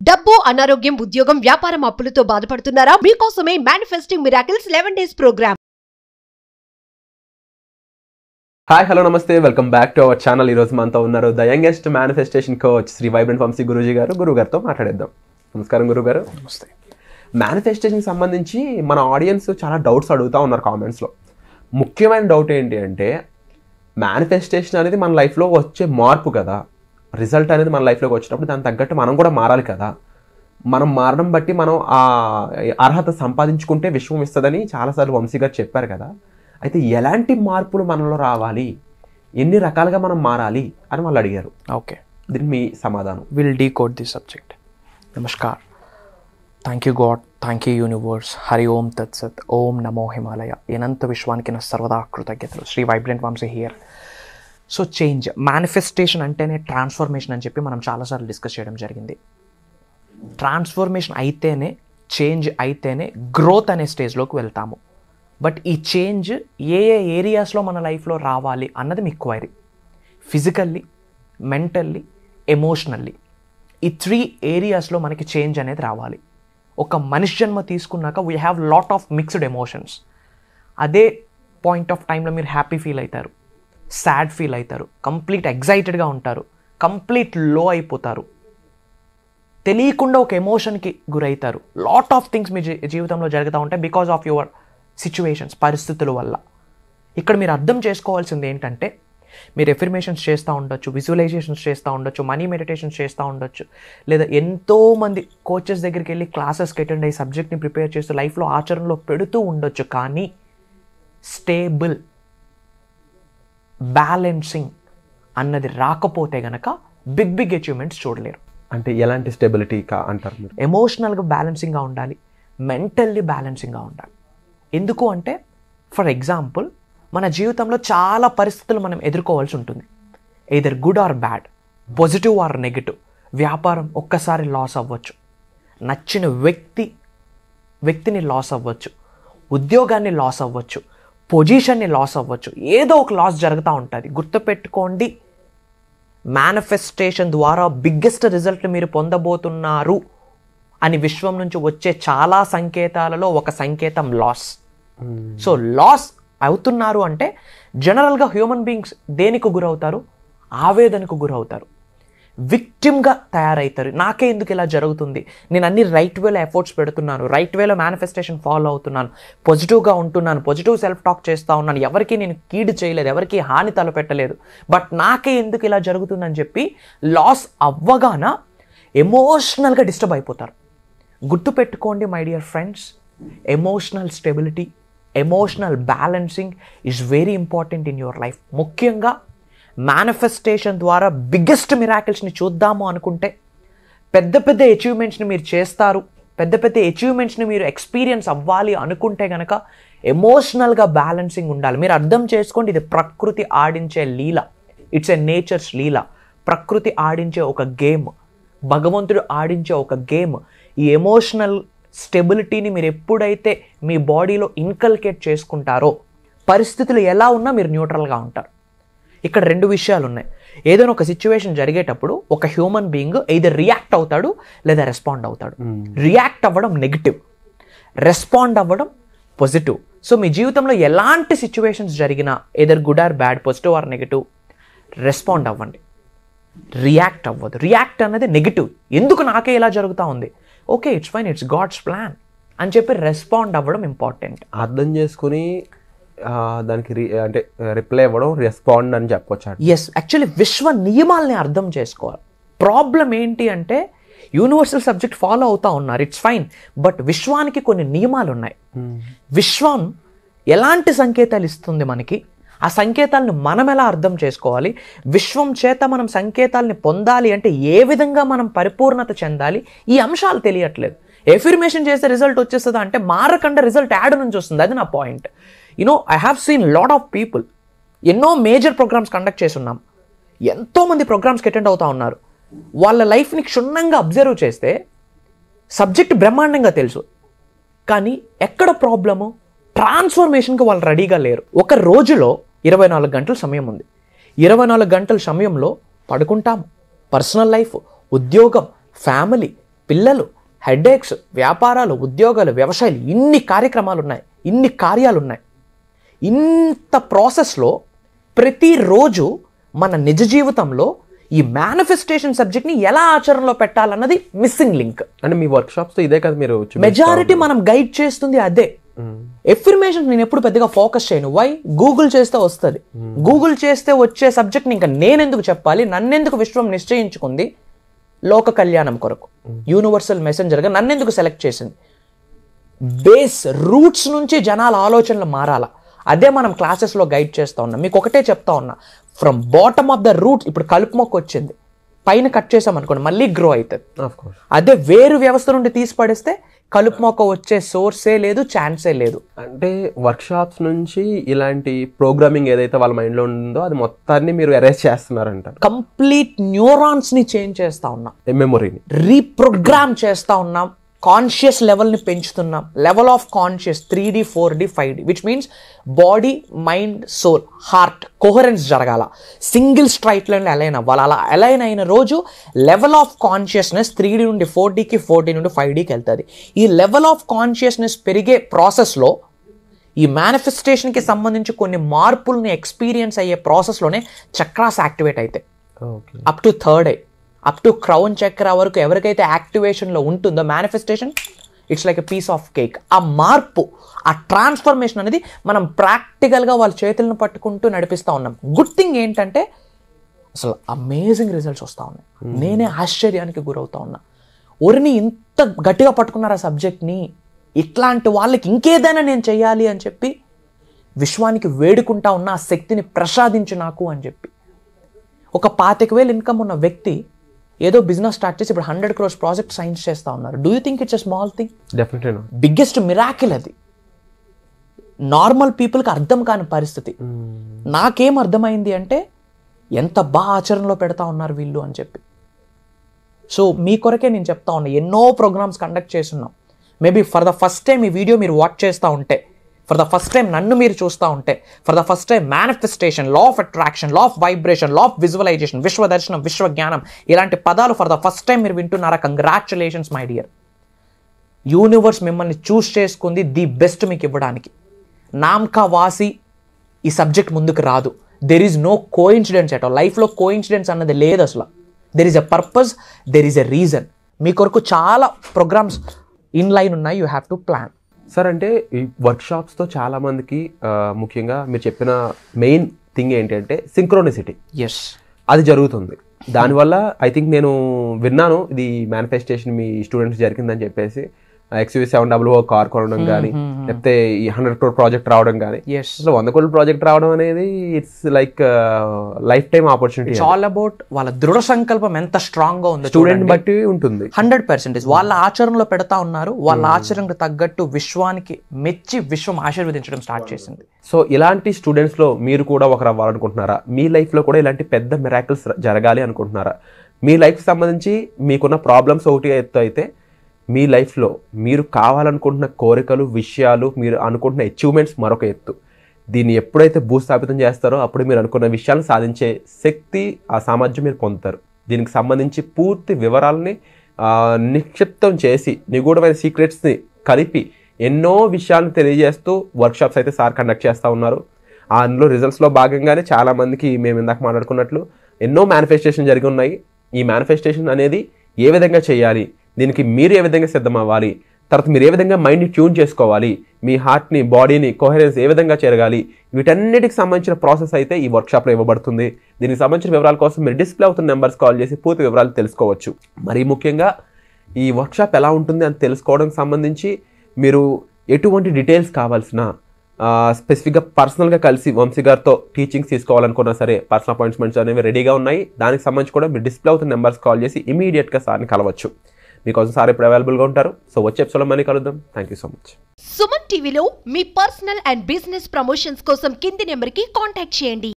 డబ్బు, అనారోగ్యం, ఉద్యోగం, వ్యాపారం, అప్పులతో బాధపడుతున్నారా? మీకోసమే manifesting miracles 11 days program. Hi hello నమస్తే, welcome back to our channel. ఈరోజు మనతో ఉన్నారు the youngest manifestation coach Shri vibrant Vamshi Guruji గారు. గురుగారితో మాట్లాడేద్దాం. నమస్కారం గురుగారు. నమస్తే. మేనిఫెస్టేషన్ సంబంధించి మన ఆడియన్స్ చాలా డౌట్స్ అడుగుతూ ఉన్నారు కామెంట్స్లో. ముఖ్యమైన డౌట్ ఏంటి అంటే, మేనిఫెస్టేషన్ అనేది మన లైఫ్లో వచ్చే మార్పు కదా, రిజల్ట్ అనేది మన లైఫ్లోకి వచ్చినప్పుడు దానికి తగ్గట్టు మనం కూడా మారాలి కదా, మనం మారడం బట్టి మనం ఆ అర్హత సంపాదించుకుంటే విశ్వం ఇస్తుందని చాలాసార్లు వంశీ గారు చెప్పారు కదా. అయితే ఎలాంటి మార్పులు మనలో రావాలి, ఎన్ని రకాలుగా మనం మారాలి అని వాళ్ళు అడిగారు. ఓకే, దీనికి మీ సమాధానం. Will decode the subject. నమస్కార్. Thank you God, thank you universe. Hari ఓం తత్సత్. ఓం నమో హిమాలయ. అనంత విశ్వానికి నా సర్వదా కృతజ్ఞతలు. Shri vibrant Vamshi here. So change, manifestation అంటేనే ట్రాన్స్ఫర్మేషన్ అని చెప్పి మనం చాలాసార్లు డిస్కస్ చేయడం జరిగింది. ట్రాన్స్ఫర్మేషన్ అయితేనే, చేంజ్ అయితేనే గ్రోత్ అనే స్టేజ్లోకి వెళ్తాము. బట్ ఈ చేంజ్ ఏ ఏ ఏరియాస్లో మన లైఫ్లో రావాలి అన్నది మీ క్వైరీ. ఫిజికల్లీ, మెంటల్లీ, ఎమోషనల్లీ, ఈ 3 ఏరియాస్లో మనకి చేంజ్ అనేది రావాలి. ఒక మనిషి జన్మ తీసుకున్నాక we have lot of mixed emotions. అదే పాయింట్ ఆఫ్ టైంలో మీరు హ్యాపీ ఫీల్ అవుతారు, సాడ్ ఫీల్ అవుతారు, కంప్లీట్ ఎగ్జైటెడ్గా ఉంటారు, కంప్లీట్ లో అయిపోతారు, తెలియకుండా ఒక ఎమోషన్కి గురవుతారు. లాట్ ఆఫ్ థింగ్స్ మీ జీవితంలో జరుగుతూ ఉంటాయి బికాజ్ ఆఫ్ యువర్ సిచ్యువేషన్స్, పరిస్థితుల వల్ల. ఇక్కడ మీరు అర్థం చేసుకోవాల్సింది ఏంటంటే, మీరు ఎఫర్మేషన్స్ చేస్తూ ఉండొచ్చు, విజువలైజేషన్స్ చేస్తూ ఉండొచ్చు, మనీ మెడిటేషన్స్ చేస్తూ ఉండొచ్చు, లేదా ఎంతోమంది కోచెస్ దగ్గరికి వెళ్ళి క్లాసెస్కి అటెండ్ అయ్యి సబ్జెక్ట్ని ప్రిపేర్ చేస్తూ లైఫ్లో ఆచరణలో పెడుతూ ఉండొచ్చు. కానీ స్టేబుల్ బ్యాలెన్సింగ్ అన్నది రాకపోతే గనక బిగ్ అచీవ్మెంట్స్ చూడలేరు. అంటే ఎలాంటి స్టెబిలిటీ అంటారు మీరు? ఎమోషనల్గా బ్యాలెన్సింగ్గా ఉండాలి, మెంటల్లీ బ్యాలెన్సింగ్గా ఉండాలి. ఎందుకు అంటే, ఫర్ ఎగ్జాంపుల్, మన జీవితంలో చాలా పరిస్థితులు మనం ఎదుర్కోవాల్సి ఉంటుంది. Either good or bad, positive or negative. వ్యాపారం ఒక్కసారి లాస్ అవ్వచ్చు, నచ్చిన వ్యక్తిని లాస్ అవ్వచ్చు, ఉద్యోగాన్ని లాస్ అవ్వచ్చు, పొజిషన్ని లాస్ అవ్వచ్చు, ఏదో ఒక లాస్ జరుగుతూ ఉంటుంది. గుర్తుపెట్టుకోండి, మేనిఫెస్టేషన్ ద్వారా బిగ్గెస్ట్ రిజల్ట్ మీరు పొందబోతున్నారు అని విశ్వం నుంచి వచ్చే చాలా సంకేతాలలో ఒక సంకేతం లాస్. సో లాస్ అవుతున్నారు అంటే జనరల్గా హ్యూమన్ బీయింగ్స్ దేనికి గురవుతారు? ఆవేదనకు గురవుతారు, విక్టిమ్గా తయారవుతారు. నాకే ఎందుకు ఇలా జరుగుతుంది, నేను అన్ని రైట్ వేలో ఎఫర్ట్స్ పెడుతున్నాను, రైట్ వేలో మేనిఫెస్టేషన్ ఫాలో అవుతున్నాను, పాజిటివ్గా ఉంటున్నాను, పాజిటివ్ సెల్ఫ్ టాక్ చేస్తూ ఉన్నాను, ఎవరికి నేను కీడు చేయలేదు, ఎవరికి హాని తలపెట్టలేదు, బట్ నాకే ఎందుకు ఇలా జరుగుతుందని చెప్పి లాస్ అవ్వగాన ఎమోషనల్గా డిస్టర్బ్ అయిపోతారు. గుర్తుపెట్టుకోండి my dear friends, emotional stability, emotional balancing is very important in your life. ముఖ్యంగా మేనిఫెస్టేషన్ ద్వారా బిగ్గెస్ట్ మిరాకిల్స్ని చూద్దాము అనుకుంటే, పెద్ద అచీవ్మెంట్స్ని మీరు చేస్తారు, పెద్ద అచీవ్మెంట్స్ని మీరు ఎక్స్పీరియన్స్ అవ్వాలి అనుకుంటే కనుక ఎమోషనల్గా బ్యాలెన్సింగ్ ఉండాలి. మీరు అర్థం చేసుకోండి, ఇది ప్రకృతి ఆడించే లీల. ఇట్స్ ఎ నేచర్స్ లీల. ప్రకృతి ఆడించే ఒక గేమ్, భగవంతుడు ఆడించే ఒక గేమ్. ఈ ఎమోషనల్ స్టెబిలిటీని మీరు ఎప్పుడైతే మీ బాడీలో ఇన్కల్కేట్ చేసుకుంటారో, పరిస్థితులు ఎలా ఉన్నా మీరు న్యూట్రల్గా ఉంటారు. ఇక్కడ 2 విషయాలు ఉన్నాయి. ఏదైనా ఒక సిచ్యువేషన్ జరిగేటప్పుడు ఒక హ్యూమన్ బీయింగ్ ఎయిదర్ రియాక్ట్ అవుతాడు లేదా రెస్పాండ్ అవుతాడు. రియాక్ట్ అవ్వడం నెగిటివ్, రెస్పాండ్ అవ్వడం పాజిటివ్. సో మీ జీవితంలో ఎలాంటి సిచ్యువేషన్స్ జరిగినా, either good or bad, positive or negative, respond అవ్వండి, రియాక్ట్ అవ్వదు. రియాక్ట్ అన్నది నెగిటివ్. ఎందుకు నాకే ఇలా జరుగుతూ ఉంది, okay it's fine, it's God's plan అని చెప్పి రెస్పాండ్ అవ్వడం ఇంపార్టెంట్. అర్థం చేసుకుని దానికి అంటే రిప్లై ఇవ్వడం, రెస్పాండ్ అని చెప్పొచ్చు. ఎస్, యాక్చువల్లీ విశ్వ నియమాల్ని అర్థం చేసుకోవాలి. ప్రాబ్లం ఏంటి అంటే, యూనివర్సల్ సబ్జెక్ట్ ఫాలో అవుతూ ఉన్నారు, ఇట్స్ ఫైన్, బట్ విశ్వానికి కొన్ని నియమాలు ఉన్నాయి. విశ్వం ఎలాంటి సంకేతాలు ఇస్తుంది మనకి, ఆ సంకేతాలను మనం ఎలా అర్థం చేసుకోవాలి, విశ్వం చేత మనం సంకేతాలని పొందాలి అంటే ఏ విధంగా మనం పరిపూర్ణత చెందాలి, ఈ అంశాలు తెలియట్లేదు. ఎఫర్మేషన్ చేస్తే రిజల్ట్ వచ్చేస్తుందా అంటే, మారకుండా రిజల్ట్ యాడ్ నుంచి వస్తుంది. అది నా point. I have seen lot of people. ఎన్నో మేజర్ ప్రోగ్రామ్స్ కండక్ట్ చేస్తున్నాం, ఎంతోమంది ప్రోగ్రామ్స్కి అటెండ్ అవుతూ ఉన్నారు. వాళ్ళ లైఫ్ని క్షుణ్ణంగా అబ్జర్వ్ చేస్తే సబ్జెక్ట్ బ్రహ్మాండంగా తెలుసు, కానీ ఎక్కడ ప్రాబ్లము, ట్రాన్స్ఫర్మేషన్కి వాళ్ళు రెడీగా లేరు. ఒక రోజులో 24 గంటల సమయం ఉంది. 24 గంటల సమయంలో పడుకుంటాము, పర్సనల్ లైఫ్, ఉద్యోగం, ఫ్యామిలీ, పిల్లలు, హెడేక్స్, వ్యాపారాలు, ఉద్యోగాలు, వ్యవసాయాలు, ఇన్ని కార్యక్రమాలు ఉన్నాయి, ఇన్ని కార్యాలు ఉన్నాయి. ఇంత ప్రాసెస్లో ప్రతిరోజు మన నిజ జీవితంలో ఈ మేనిఫెస్టేషన్ సబ్జెక్ట్ని ఎలా ఆచరణలో పెట్టాలన్నది మిస్సింగ్ లింక్. అంటే మీ వర్క్షాప్స్తో ఇదే కదా మీరు మెజారిటీ మనం గైడ్ చేస్తుంది అదే. ఎఫర్మేషన్ నేను ఎప్పుడు పెద్దగా ఫోకస్ చేయను. వై? గూగుల్ చేస్తే వస్తుంది. గూగుల్ చేస్తే వచ్చే సబ్జెక్ట్ని ఇంకా నేనెందుకు చెప్పాలి? నన్నెందుకు విశ్వం నిశ్చయించుకుంది లోక కళ్యాణం కొరకు, యూనివర్సల్ మెసెంజర్గా నన్నెందుకు సెలెక్ట్ చేసింది? బేస్ రూట్స్ నుంచి జనాల ఆలోచనలు మారాలా, అదే మనం క్లాసెస్లో గైడ్ చేస్తూ ఉన్నాం. మీకు ఒకటే చెప్తా ఉన్నా, from bottom of the route. ఇప్పుడు కలుపు మొక్క వచ్చింది, పైన కట్ చేసాం అనుకోండి మళ్ళీ గ్రో అవుతుంది. అదే వేరు వ్యవస్థ నుండి తీసి పడేస్తే కలుపు మొక్క వచ్చే సోర్సే లేదు, ఛాన్సే లేదు. అంటే వర్క్షాప్స్ నుంచి ఇలాంటి ప్రోగ్రామింగ్ ఏదైతే వాళ్ళ మైండ్లో ఉందో అది మొత్తాన్ని మీరు అరేంజ్ చేస్తున్నారంట. కంప్లీట్ న్యూరాన్స్ని చేంజ్ చేస్తూ ఉన్నాం, మెమొరీని రీప్రోగ్రామ్ చేస్తూ ఉన్నాం, కాన్షియస్ లెవెల్ని పెంచుతున్నాం. Level of conscious 3D 4D 5D, which means body, mind, soul, heart coherence జరగాల, సింగిల్ స్ట్రైట్ లైన్లో అలైన్ అవ్వాలి. అలా అలైన్ అయిన రోజు లెవెల్ ఆఫ్ కాన్షియస్నెస్ 3D నుండి 4Dకి, 4D నుండి 5Dకి వెళ్తుంది. ఈ లెవెల్ ఆఫ్ కాన్షియస్నెస్ పెరిగే ప్రాసెస్లో ఈ మేనిఫెస్టేషన్కి సంబంధించి కొన్ని మార్పుల్ని ఎక్స్పీరియన్స్ అయ్యే ప్రాసెస్లోనే చక్రాస్ యాక్టివేట్ అవుతాయి. Up to third eye, up to crown chakra వరకు ఎవరికైతే యాక్టివేషన్లో ఉంటుందో manifestation, it's like a piece of cake. ఆ మార్పు, ఆ ట్రాన్స్ఫర్మేషన్ అనేది మనం ప్రాక్టికల్గా వాళ్ళ చేతులను పట్టుకుంటూ నడిపిస్తూ ఉన్నాం. గుడ్ థింగ్ ఏంటంటే అసలు అమేజింగ్ రిజల్ట్స్ వస్తూ ఉన్నాయి. నేనే ఆశ్చర్యానికి గురవుతా ఉన్నా. ఒరిని ఇంత గట్టిగా పట్టుకున్నారు ఆ సబ్జెక్ట్ని, ఇట్లాంటి వాళ్ళకి ఇంకేదైనా నేను చెయ్యాలి అని చెప్పి విశ్వానికి వేడుకుంటా ఉన్న ఆ శక్తిని ప్రసాదించు నాకు అని చెప్పి. ఒక 25,000 ఇన్కమ్ ఉన్న వ్యక్తి ఏదో బిజినెస్ స్టార్ట్ చేసి ఇప్పుడు 100 crores ప్రాజెక్ట్ సైన్స్ చేస్తూ ఉన్నారు. Do you think it's a small thing? Definitely biggest miracle అది. నార్మల్ పీపుల్కి అర్థం కాని పరిస్థితి. నాకేం అర్థమైంది అంటే ఎంత బాగా ఆచరణలో పెడతా ఉన్నారు వీళ్ళు అని చెప్పి. సో మీ కొరకే నేను చెప్తా ఉన్నా, ఎన్నో ప్రోగ్రామ్స్ కండక్ట్ చేస్తున్నాం. Maybe for the first time ఈ వీడియో మీరు వాచ్ చేస్తూ ఉంటే, ఫర్ ద ఫస్ట్ టైం నన్ను మీరు చూస్తూ ఉంటే, for the first time manifestation, law of attraction, law of vibration, law of visualisation, విశ్వదర్శనం, విశ్వజ్ఞానం, ఇలాంటి పదాలు ఫర్ ద ఫస్ట్ టైం మీరు వింటున్నారా? Congratulations my dear. యూనివర్స్ మిమ్మల్ని చూస్ చేసుకుంది ది బెస్ట్ మీకు ఇవ్వడానికి. నామ్కా వాసి ఈ సబ్జెక్ట్ ముందుకు రాదు. There is no coincidence at all. లైఫ్లో కోఇన్సిడెన్స్ అన్నది లేదు అసలు. There is a purpose, there is a reason. మీ కొరకు చాలా ప్రోగ్రామ్స్ ఇన్ లైన్ ఉన్నాయి. You have to plan. Sir, అంటే ఈ వర్క్షాప్స్తో చాలామందికి ముఖ్యంగా మీరు చెప్పిన మెయిన్ థింగ్ ఏంటంటే సింక్రోనిసిటీ. ఎస్, అది జరుగుతుంది. దానివల్ల ఐ థింక్ నేను విన్నాను, ఇది మేనిఫెస్టేషన్ మీ స్టూడెంట్స్ జరిగిందని చెప్పేసి. XUV700 కార్ కొనడం కానీ, లేకపోతే ఈ 100 crore ప్రాజెక్ట్ రావడం కానీ. అసలు 100 crore ప్రాజెక్ట్ రావడం అనేది it's like life time opportunity. All about వాళ్ళ దృఢ సంకల్పం ఎంత స్ట్రాంగ్ గా ఉందో స్టూడెంట్ బట్టి ఉంటుంది. 100% వాళ్ళ ఆచరణలో పెడతా ఉన్నారు. వాళ్ళ ఆచరణకు తగ్గట్టు విశ్వానికి మెచ్చి విశ్వం ఆశీర్వదించడం స్టార్ట్ చేసింది. సో ఇలాంటి స్టూడెంట్స్లో మీరు కూడా ఒకరు అవ్వాలనుకుంటున్నారా? మీ లైఫ్లో కూడా ఇలాంటి పెద్ద మిరాకిల్స్ జరగాలి అనుకుంటున్నారా? మీ లైఫ్కి సంబంధించి మీకున్న ప్రాబ్లమ్స్ ఒకటి ఎత్తు అయితే, మీ లైఫ్లో మీరు కావాలనుకుంటున్న కోరికలు, విషయాలు, మీరు అనుకుంటున్న అచీవ్మెంట్స్ మరొక ఎత్తు. దీన్ని ఎప్పుడైతే భూస్థాపితం చేస్తారో అప్పుడు మీరు అనుకున్న విషయాలను సాధించే శక్తి, ఆ సామర్థ్యం మీరు పొందుతారు. దీనికి సంబంధించి పూర్తి వివరాలని నిక్షిప్తం చేసి, నిగూఢమైన సీక్రెట్స్ని కలిపి ఎన్నో విషయాలను తెలియజేస్తూ వర్క్షాప్స్ అయితే సార్ కండక్ట్ చేస్తూ ఉన్నారు. అందులో రిజల్ట్స్లో భాగంగానే చాలామందికి మేము ఇందాక మాట్లాడుకున్నట్లు ఎన్నో మేనిఫెస్టేషన్ జరిగి ఉన్నాయి. ఈ మేనిఫెస్టేషన్ అనేది ఏ విధంగా చేయాలి, దీనికి మీరు ఏ విధంగా సిద్ధం అవ్వాలి, తర్వాత మీరు ఏ విధంగా మైండ్ని ట్యూన్ చేసుకోవాలి, మీ హార్ట్ని, బాడీని కోహరెన్స్ ఏ విధంగా చేరగాలి, వీటన్నిటికి సంబంధించిన ప్రాసెస్ అయితే ఈ వర్క్షాప్లో ఇవ్వబడుతుంది. దీనికి సంబంధించిన వివరాల కోసం మీరు డిస్ప్లే అవుతున్న నెంబర్స్ కాల్ చేసి పూర్తి వివరాలు తెలుసుకోవచ్చు. మరీ ముఖ్యంగా ఈ వర్క్షాప్ ఎలా ఉంటుంది అని తెలుసుకోవడానికి సంబంధించి మీరు ఎటువంటి డీటెయిల్స్ కావాల్సిన, స్పెసిఫిక్గా పర్సనల్గా కలిసి వంశీ గారితో టీచింగ్స్ తీసుకోవాలనుకున్నా సరే పర్సనల్ అపాయింట్మెంట్స్ అనేవి రెడీగా ఉన్నాయి. దానికి సంబంధించి కూడా మీరు డిస్ప్లే అవుతున్న నెంబర్స్ కాల్ చేసి ఇమీడియట్గా సార్ని కలవచ్చు. మీకోసం సార్ ఇప్పుడు అవైలబుల్గా ఉంటారు. సో వచ్చే ఎపిసోడ్లో మళ్ళీ కలుద్దాం. Thank you so much. Suman టీవీలో మీ పర్సనల్ అండ్ బిజినెస్ ప్రమోషన్స్ కోసం కింది నెంబర్కి కాంటాక్ట్ చేయండి.